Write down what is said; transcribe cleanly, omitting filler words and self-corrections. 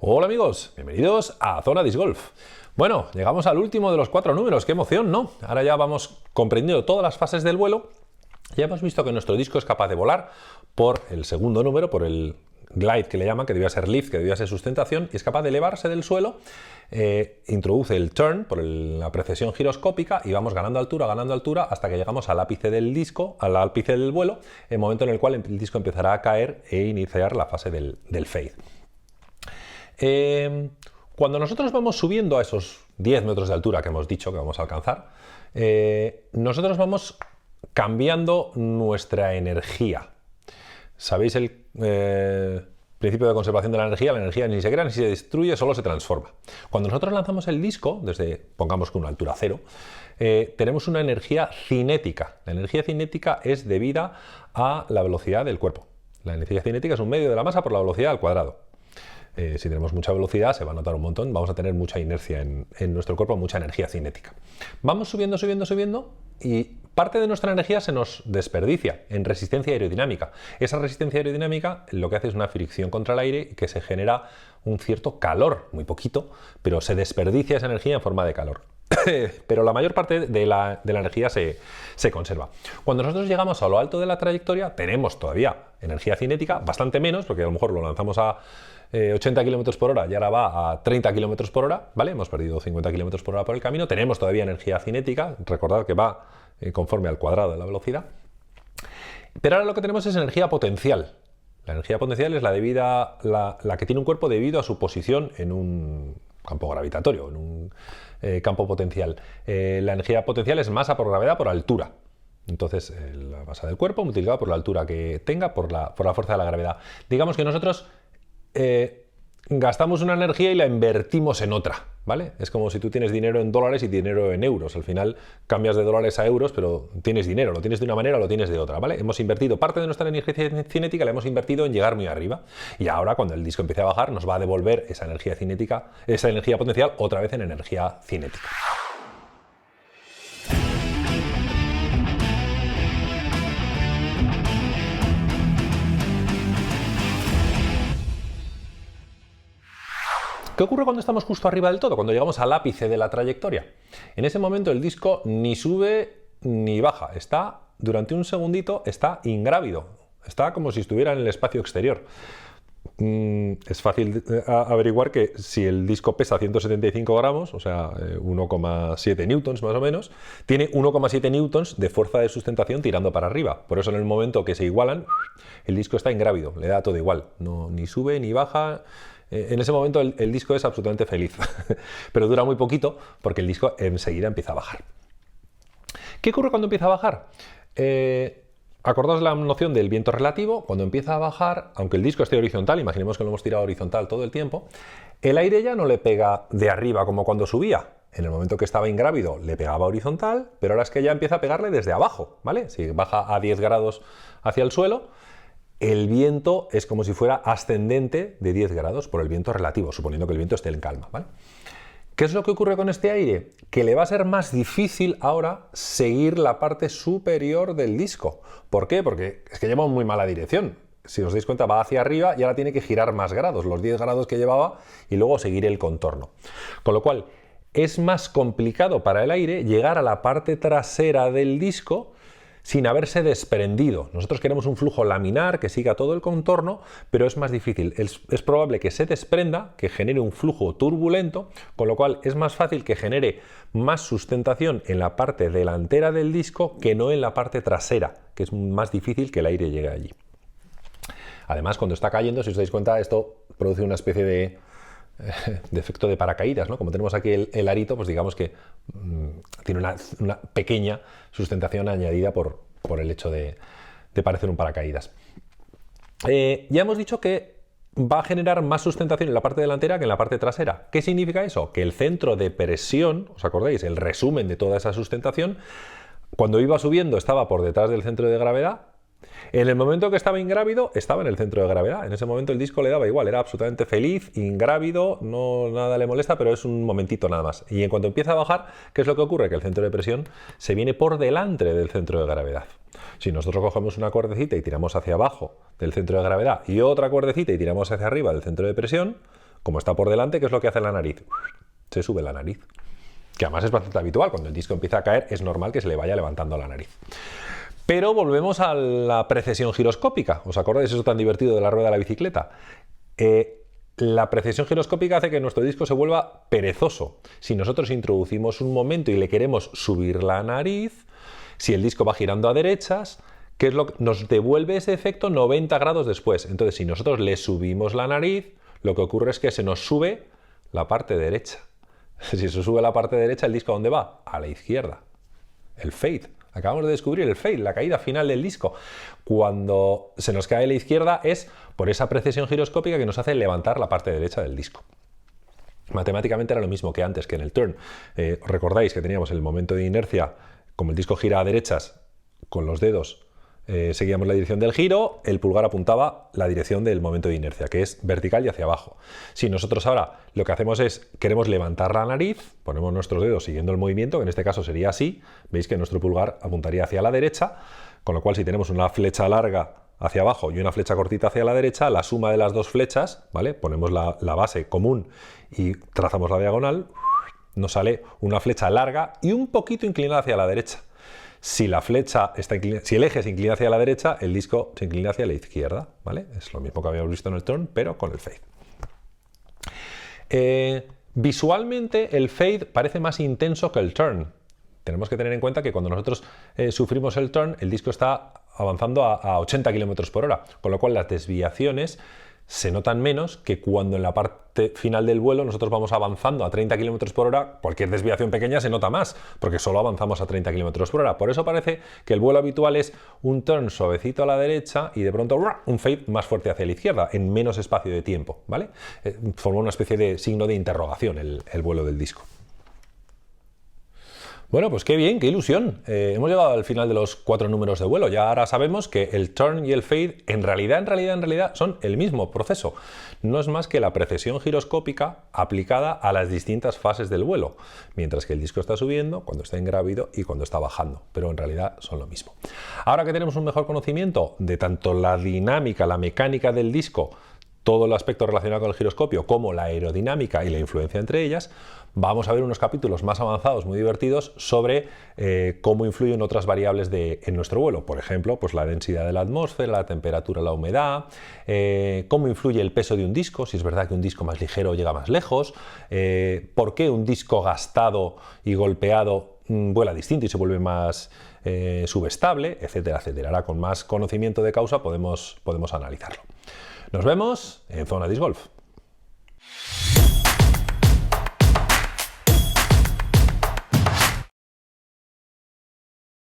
Hola amigos, bienvenidos a Zona Disc Golf. Bueno, llegamos al último de los 4 números, qué emoción, ¿no? Ahora ya vamos comprendiendo todas las fases del vuelo. Ya hemos visto que nuestro disco es capaz de volar por el segundo número, por el glide que le llaman, que debía ser lift, que debía ser sustentación, y es capaz de elevarse del suelo, introduce el turn por la precesión giroscópica y vamos ganando altura hasta que llegamos al ápice del disco, al ápice del vuelo, el momento en el cual el disco empezará a caer e iniciar la fase del fade. Cuando nosotros vamos subiendo a esos 10 metros de altura que hemos dicho que vamos a alcanzar, nosotros vamos cambiando nuestra energía. ¿Sabéis el principio de conservación de la energía ni se crea ni se destruye, solo se transforma? Cuando nosotros lanzamos el disco, desde, pongamos que una altura cero, tenemos una energía cinética. La energía cinética es debida a la velocidad del cuerpo. La energía cinética es un medio de la masa por la velocidad al cuadrado. Si tenemos mucha velocidad se va a notar un montón, vamos a tener mucha inercia en nuestro cuerpo, mucha energía cinética. Vamos subiendo y parte de nuestra energía se nos desperdicia en resistencia aerodinámica. Esa resistencia aerodinámica lo que hace es una fricción contra el aire y que se genera un cierto calor, muy poquito, pero se desperdicia esa energía en forma de calor. Pero la mayor parte de la energía se conserva. Cuando nosotros llegamos a lo alto de la trayectoria tenemos todavía energía cinética, bastante menos, porque a lo mejor lo lanzamos a 80 km por hora y ahora va a 30 km por hora, ¿vale? Hemos perdido 50 km por hora por el camino, tenemos todavía energía cinética, recordad que va conforme al cuadrado de la velocidad, pero ahora lo que tenemos es energía potencial. La energía potencial es la que tiene un cuerpo debido a su posición en un campo gravitatorio, en un campo potencial. La energía potencial es masa por gravedad por altura. Entonces, la masa del cuerpo multiplicada por la altura que tenga por la fuerza de la gravedad. Digamos que nosotros gastamos una energía y la invertimos en otra, ¿vale? Es como si tú tienes dinero en dólares y dinero en euros. Al final cambias de dólares a euros, pero tienes dinero, lo tienes de una manera o lo tienes de otra, ¿vale? Hemos invertido parte de nuestra energía cinética, la hemos invertido en llegar muy arriba. Y ahora, cuando el disco empiece a bajar, nos va a devolver esa energía cinética, esa energía potencial, otra vez en energía cinética. ¿Qué ocurre cuando estamos justo arriba del todo? Cuando llegamos al ápice de la trayectoria. En ese momento el disco ni sube ni baja. Durante un segundito está ingrávido. Está como si estuviera en el espacio exterior. Es fácil averiguar que si el disco pesa 175 gramos, o sea, 1,7 newtons más o menos, tiene 1,7 newtons de fuerza de sustentación tirando para arriba. Por eso en el momento que se igualan, el disco está ingrávido, le da todo igual. No, ni sube ni baja. En ese momento el disco es absolutamente feliz, pero dura muy poquito porque el disco enseguida empieza a bajar. ¿Qué ocurre cuando empieza a bajar? Acordaos la noción del viento relativo. Cuando empieza a bajar, aunque el disco esté horizontal, imaginemos que lo hemos tirado horizontal todo el tiempo, el aire ya no le pega de arriba como cuando subía. En el momento que estaba ingrávido le pegaba horizontal, pero ahora es que ya empieza a pegarle desde abajo, ¿vale? Si baja a 10 grados hacia el suelo, el viento es como si fuera ascendente de 10 grados por el viento relativo, suponiendo que el viento esté en calma, ¿vale? ¿Qué es lo que ocurre con este aire? Que le va a ser más difícil ahora seguir la parte superior del disco. ¿Por qué? Porque es que lleva muy mala dirección. Si os dais cuenta, va hacia arriba y ahora tiene que girar más grados, los 10 grados que llevaba, y luego seguir el contorno. Con lo cual, es más complicado para el aire llegar a la parte trasera del disco sin haberse desprendido. Nosotros queremos un flujo laminar que siga todo el contorno, pero es más difícil. Es probable que se desprenda, que genere un flujo turbulento, con lo cual es más fácil que genere más sustentación en la parte delantera del disco que no en la parte trasera, que es más difícil que el aire llegue allí. Además, cuando está cayendo, si os dais cuenta, esto produce una especie de efecto de paracaídas, ¿no? Como tenemos aquí el arito, pues digamos que tiene una pequeña sustentación añadida por el hecho de parecer un paracaídas. Ya hemos dicho que va a generar más sustentación en la parte delantera que en la parte trasera. ¿Qué significa eso? Que el centro de presión, ¿os acordáis? El resumen de toda esa sustentación, cuando iba subiendo estaba por detrás del centro de gravedad. En el momento que estaba ingrávido, estaba en el centro de gravedad. En ese momento el disco le daba igual, era absolutamente feliz, ingrávido, no nada le molesta, pero es un momentito nada más. Y en cuanto empieza a bajar, ¿qué es lo que ocurre? Que el centro de presión se viene por delante del centro de gravedad. Si nosotros cogemos una cuerdecita y tiramos hacia abajo del centro de gravedad y otra cuerdecita y tiramos hacia arriba del centro de presión, Como está por delante, ¿qué es lo que hace la nariz? Se sube la nariz. Que además es bastante habitual, cuando el disco empieza a caer es normal que se le vaya levantando la nariz. Pero volvemos a la precesión giroscópica. ¿Os acordáis eso tan divertido de la rueda de la bicicleta? La precesión giroscópica hace que nuestro disco se vuelva perezoso. Si nosotros introducimos un momento y le queremos subir la nariz, si el disco va girando a derechas, ¿qué es lo que nos devuelve ese efecto 90 grados después? Entonces, si nosotros le subimos la nariz, lo que ocurre es que se nos sube la parte derecha. Si se sube la parte derecha, ¿el disco a dónde va? A la izquierda. El fade. Acabamos de descubrir el fade, la caída final del disco. Cuando se nos cae a la izquierda es por esa precesión giroscópica que nos hace levantar la parte derecha del disco. Matemáticamente era lo mismo que antes, que en el turn. Recordáis que teníamos el momento de inercia, como el disco gira a derechas, con los dedos seguíamos la dirección del giro, el pulgar apuntaba la dirección del momento de inercia, que es vertical y hacia abajo. Si nosotros ahora lo que hacemos es, queremos levantar la nariz, ponemos nuestros dedos siguiendo el movimiento, que en este caso sería así, veis que nuestro pulgar apuntaría hacia la derecha, con lo cual si tenemos una flecha larga hacia abajo y una flecha cortita hacia la derecha, la suma de las dos flechas, ¿vale? Ponemos la base común y trazamos la diagonal, nos sale una flecha larga y un poquito inclinada hacia la derecha. Si la flecha si el eje se inclina hacia la derecha, el disco se inclina hacia la izquierda, ¿vale? Es lo mismo que habíamos visto en el turn, pero con el fade. Visualmente el fade parece más intenso que el turn. Tenemos que tener en cuenta que cuando nosotros sufrimos el turn, el disco está avanzando a 80 km por hora, con lo cual las desviaciones se notan menos que cuando en la parte final del vuelo nosotros vamos avanzando a 30 km por hora, cualquier desviación pequeña se nota más, porque solo avanzamos a 30 km por hora. Por eso parece que el vuelo habitual es un turn suavecito a la derecha y de pronto un fade más fuerte hacia la izquierda, en menos espacio de tiempo, ¿vale? Forma una especie de signo de interrogación el vuelo del disco. Bueno, pues qué bien, qué ilusión. Hemos llegado al final de los 4 números de vuelo. Ya ahora sabemos que el turn y el fade en realidad son el mismo proceso. No es más que la precesión giroscópica aplicada a las distintas fases del vuelo, mientras que el disco está subiendo, cuando está ingrávido y cuando está bajando, pero en realidad son lo mismo. Ahora que tenemos un mejor conocimiento de tanto la dinámica, la mecánica del disco, todo el aspecto relacionado con el giroscopio, como la aerodinámica y la influencia entre ellas, vamos a ver unos capítulos más avanzados, muy divertidos, sobre cómo influyen otras variables en nuestro vuelo. Por ejemplo, pues la densidad de la atmósfera, la temperatura, la humedad, cómo influye el peso de un disco, si es verdad que un disco más ligero llega más lejos, por qué un disco gastado y golpeado vuela distinto y se vuelve más subestable, etcétera, etcétera. Ahora con más conocimiento de causa podemos analizarlo. Nos vemos en Zona Disc Golf.